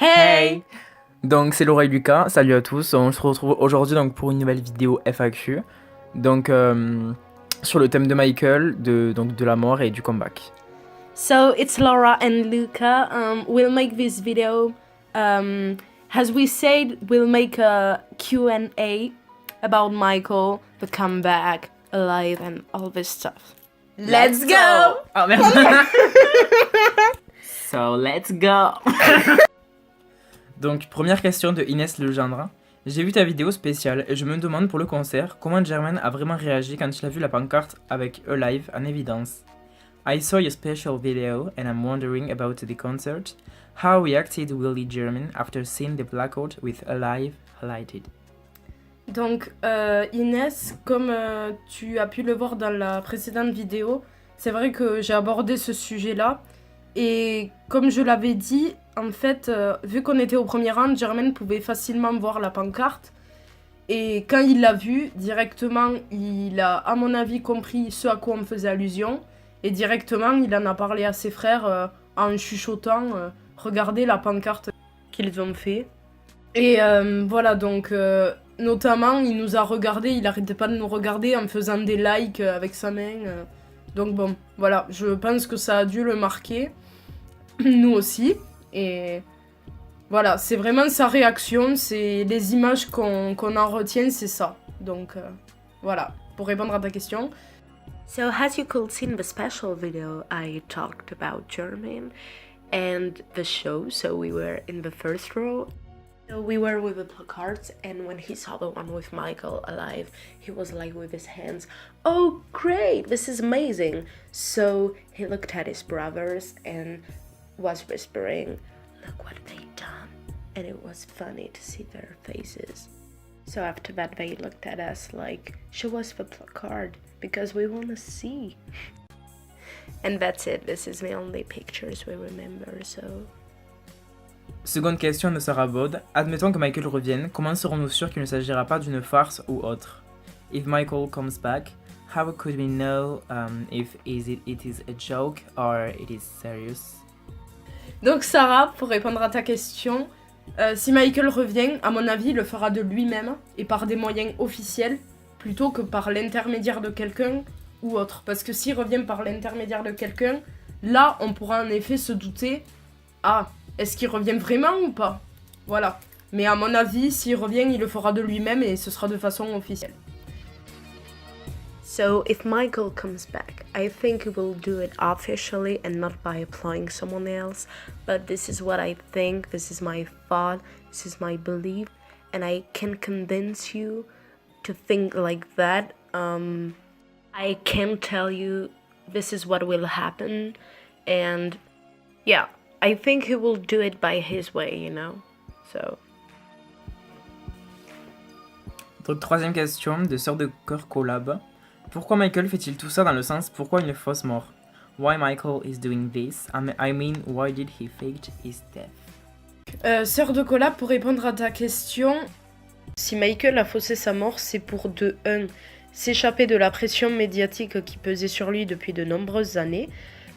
Hey! Donc c'est Laura et Lucas, salut à tous, on se retrouve aujourd'hui donc pour une nouvelle vidéo FAQ, donc sur le thème de Michael, de la mort et du comeback. So it's Laura and Luca. We'll make this video. As we said, we'll make a Q&A about Michael, the comeback, alive, and all this stuff. Let's go! Oh merde. So let's go. Donc première question de Inès Legendre. J'ai vu ta vidéo spéciale et je me demande pour le concert comment Jermaine a vraiment réagi quand il a vu la pancarte avec Alive en évidence. I saw your special video and I'm wondering about the concert. How reacted Willie Jermaine after seeing the placard with Alive highlighted? Donc Inès, comme tu as pu le voir dans la précédente vidéo, c'est vrai que j'ai abordé ce sujet-là. Et comme je l'avais dit, en fait, vu qu'on était au premier rang, Jermaine pouvait facilement voir la pancarte. Et quand il l'a vue, directement, il a, à mon avis, compris ce à quoi on faisait allusion. Et directement, il en a parlé à ses frères en chuchotant « Regardez la pancarte qu'ils ont fait ». Et voilà, donc, notamment, il nous a regardé, il arrêtait pas de nous regarder en faisant des likes avec sa main. Donc bon, voilà, je pense que ça a dû le marquer, nous aussi. Et voilà, c'est vraiment sa réaction, c'est les images qu'on en retient, c'est ça. Donc voilà, pour répondre à ta question. So as you could see in the special video, I talked about Jermaine and the show. So we were in the first row. So we were with the placards, and when he saw the one with Michael alive, he was like with his hands, "Oh great, this is amazing." So he looked at his brothers and was whispering, "Look what they done." And it was funny to see their faces. So after that they looked at us like, "Show us the placard, because we want to see." And that's it, this is the only pictures we remember, so... Seconde question de Sarah Baud. Admettons que Michael revienne, comment serons-nous sûrs qu'il ne s'agira pas d'une farce ou autre? If Michael comes back, how could we know if it is a joke or it is serious? Donc Sarah, pour répondre à ta question, si Michael revient, à mon avis, il le fera de lui-même et par des moyens officiels, plutôt que par l'intermédiaire de quelqu'un ou autre. Parce que s'il revient par l'intermédiaire de quelqu'un, là, on pourra en effet se douter, ah, est-ce qu'il revient vraiment ou pas? Voilà. Mais à mon avis, s'il revient, il le fera de lui-même et ce sera de façon officielle. So if Michael comes back, I think he will do it officially and not by employing someone else. But this is what I think, this is my thought, this is my belief, and I can convince you to think like that. I can't tell you this is what will happen, and yeah, I think he will do it by his way, you know, so... Donc troisième question de Sœur de Cœur Collab. Pourquoi Michael fait-il tout ça dans le sens pourquoi une fausse mort? Why Michael is doing this? I mean, why did he fake his death? Sœur de collab, pour répondre à ta question, si Michael a faussé sa mort, c'est pour de 1. S'échapper de la pression médiatique qui pesait sur lui depuis de nombreuses années,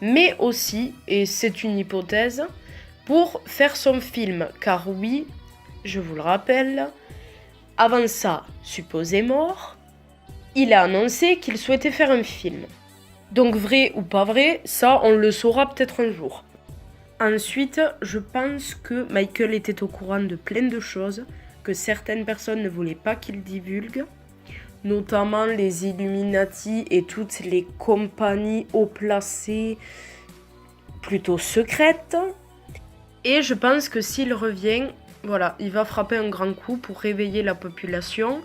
mais aussi, et c'est une hypothèse, pour faire son film. Car oui, je vous le rappelle, avant sa supposée mort, il a annoncé qu'il souhaitait faire un film. Donc vrai ou pas vrai, ça on le saura peut-être un jour. Ensuite, je pense que Michael était au courant de plein de choses que certaines personnes ne voulaient pas qu'il divulgue, notamment les Illuminati et toutes les compagnies haut placées plutôt secrètes. Et je pense que s'il revient, voilà, il va frapper un grand coup pour réveiller la population,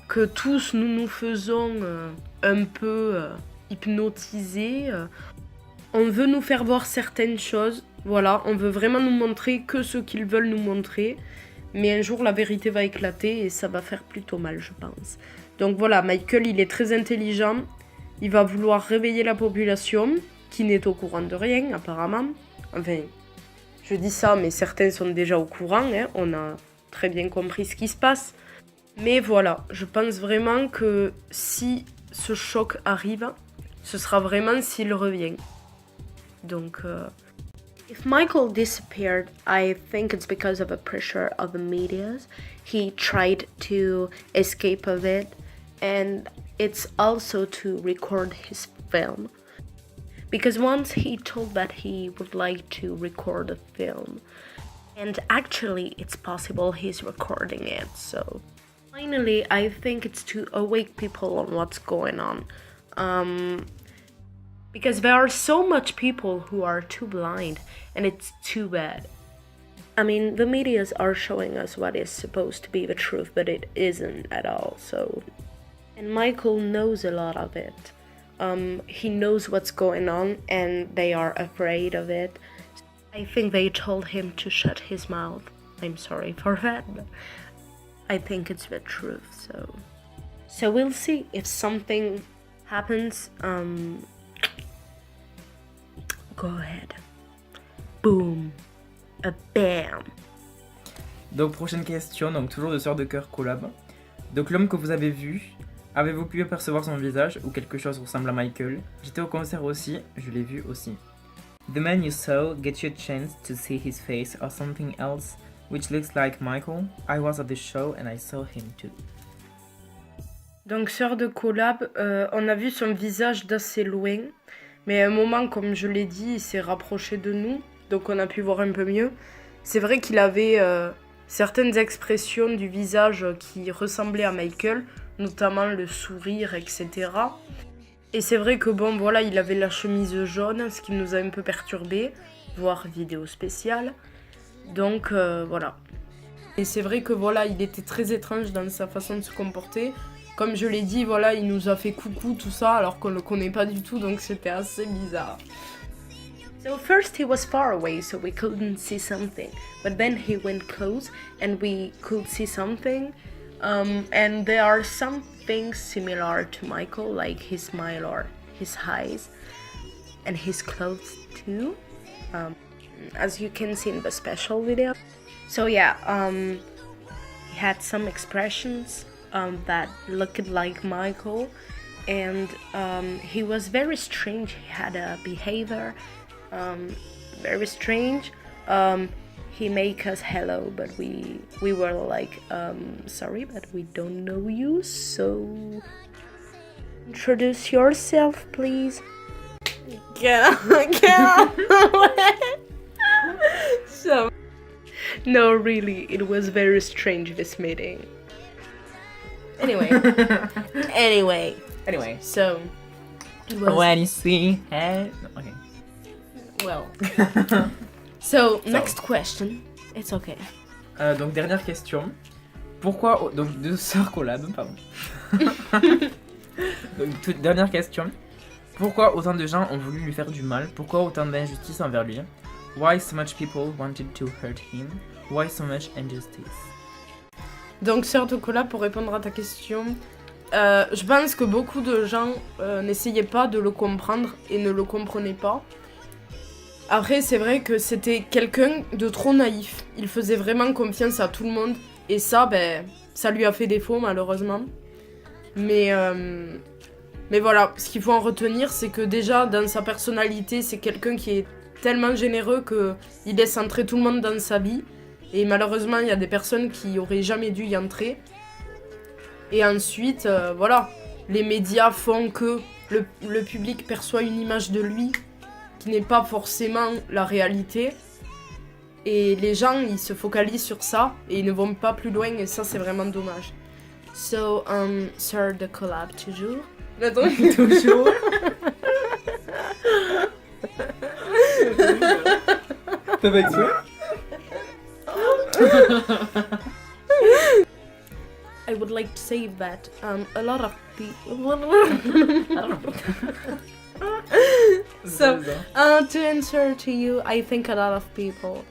que tous nous faisons un peu hypnotiser. On veut nous faire voir certaines choses, voilà, on veut vraiment nous montrer que ce qu'ils veulent nous montrer, mais un jour la vérité va éclater et ça va faire plutôt mal, je pense. Donc voilà, Michael, il est très intelligent, il va vouloir réveiller la population, qui n'est au courant de rien, apparemment. Enfin, je dis ça, mais certains sont déjà au courant, hein, on a très bien compris ce qui se passe. Mais voilà, je pense vraiment que si ce choc arrive, ce sera vraiment s'il revient. Donc If Michael disappeared, I think it's because of a pressure of the medias. He tried to escape of it, and it's also to record his film. Because once he told that he would like to record a film, and actually it's possible he's recording it, so finally I think it's to awake people on what's going on. Because there are so much people who are too blind, and it's too bad. I mean, the medias are showing us what is supposed to be the truth, but it isn't at all, so... And Michael knows a lot of it. He knows what's going on, and they are afraid of it. I think they told him to shut his mouth. I'm sorry for that, but I think it's the truth, so... So we'll see if something happens, Go ahead. Boom. A bam. Donc prochaine question, donc toujours de Sœur de Cœur collab. Donc l'homme que vous avez vu, avez-vous pu apercevoir son visage ou quelque chose ressemble à Michael? J'étais au concert aussi, je l'ai vu aussi. The man you saw, get you a chance to see his face or something else which looks like Michael? I was at the show and I saw him too. Donc Sœur de collab, on a vu son visage d'assez loin, mais à un moment, comme je l'ai dit, il s'est rapproché de nous, donc on a pu voir un peu mieux. C'est vrai qu'il avait certaines expressions du visage qui ressemblaient à Michael, notamment le sourire, etc. Et c'est vrai que bon, voilà, il avait la chemise jaune, ce qui nous a un peu perturbé, voire vidéo spéciale. Donc voilà. Et c'est vrai que voilà, il était très étrange dans sa façon de se comporter. Comme je l'ai dit, voilà, il nous a fait coucou, tout ça, alors qu'on le connaît pas du tout, donc c'était assez bizarre. So first he was far away, so we couldn't see something. But then he went close, and we could see something. And there are some things similar to Michael, like his smile or his eyes, and his clothes too, as you can see in the special video. So yeah, he had some expressions that looked like Michael, and he was very strange. He had a behavior very strange. He make us hello, but we were like, sorry, but we don't know you, so introduce yourself, please. Yeah. So, no, really, it was very strange, this meeting. Anyway, so it was... When you see it... Okay. Well, so next question. It's okay. Donc dernière question. Pourquoi... Donc de Sœur collab, pardon. Donc toute dernière question. Pourquoi autant de gens ont voulu lui faire du mal? Pourquoi autant d'injustice envers lui? Why so much people wanted to hurt him? Why so much injustice? Donc Sœur de collab, pour répondre à ta question, je pense que beaucoup de gens n'essayaient pas de le comprendre et ne le comprenaient pas. Après, c'est vrai que c'était quelqu'un de trop naïf. Il faisait vraiment confiance à tout le monde. Et ça, ben, ça lui a fait défaut, malheureusement. Mais voilà, ce qu'il faut en retenir, c'est que déjà, dans sa personnalité, c'est quelqu'un qui est tellement généreux qu'il laisse entrer tout le monde dans sa vie. Et malheureusement, il y a des personnes qui auraient jamais dû y entrer. Et ensuite, voilà, les médias font que le public perçoit une image de lui qui n'est pas forcément la réalité. Et les gens, ils se focalisent sur ça et ils ne vont pas plus loin, et ça, c'est vraiment dommage. So, Sœur de collab toujours. Attends, toujours. T'as pas exprès? I would like to say that a lot of people. So, to answer to you, I think a lot of people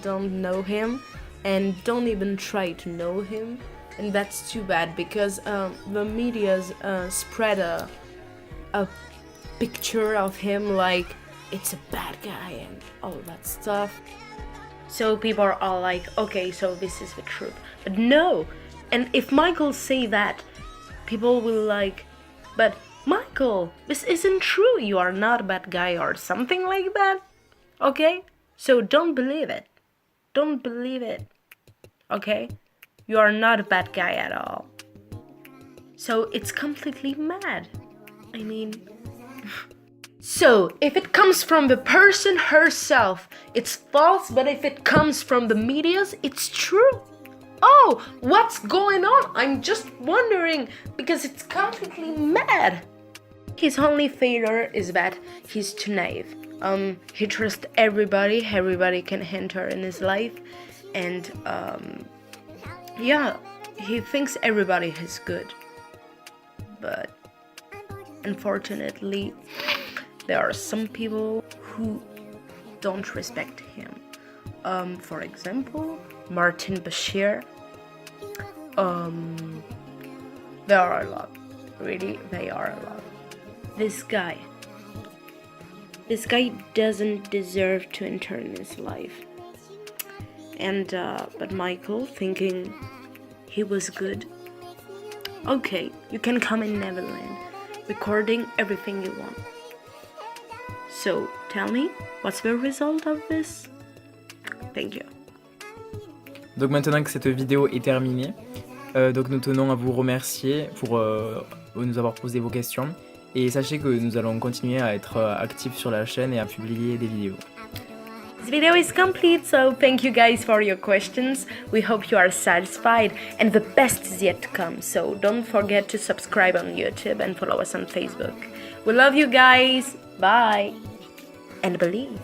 don't know him and don't even try to know him, and that's too bad because the media's spread a picture of him like it's a bad guy and all that stuff. So people are all like, okay, so this is the truth. But no! And if Michael say that, people will like, but Michael, this isn't true, you are not a bad guy or something like that. Okay? So don't believe it. Don't believe it. Okay? You are not a bad guy at all. So it's completely mad. I mean... So, if it comes from the person herself, it's false, but if it comes from the medias, it's true. Oh, what's going on? I'm just wondering, because it's completely mad. His only failure is that he's too naive. He trusts everybody can enter in his life, and yeah, he thinks everybody is good. But unfortunately, there are some people who don't respect him. For example, Martin Bashir. There are a lot. Really, they are a lot. This guy doesn't deserve to enter in his life. And but Michael, thinking he was good. Okay, you can come in Neverland, recording everything you want. So, tell me, what's the result of this? Thank you. Donc maintenant que cette vidéo est terminée, donc nous tenons à vous remercier pour nous avoir posé vos questions. Et sachez que nous allons continuer à être actifs sur la chaîne et à publier des vidéos. This video is complete, so thank you guys for your questions. We hope you are satisfied, and the best is yet to come. So don't forget to subscribe on YouTube and follow us on Facebook. We love you guys. Bye. And believe.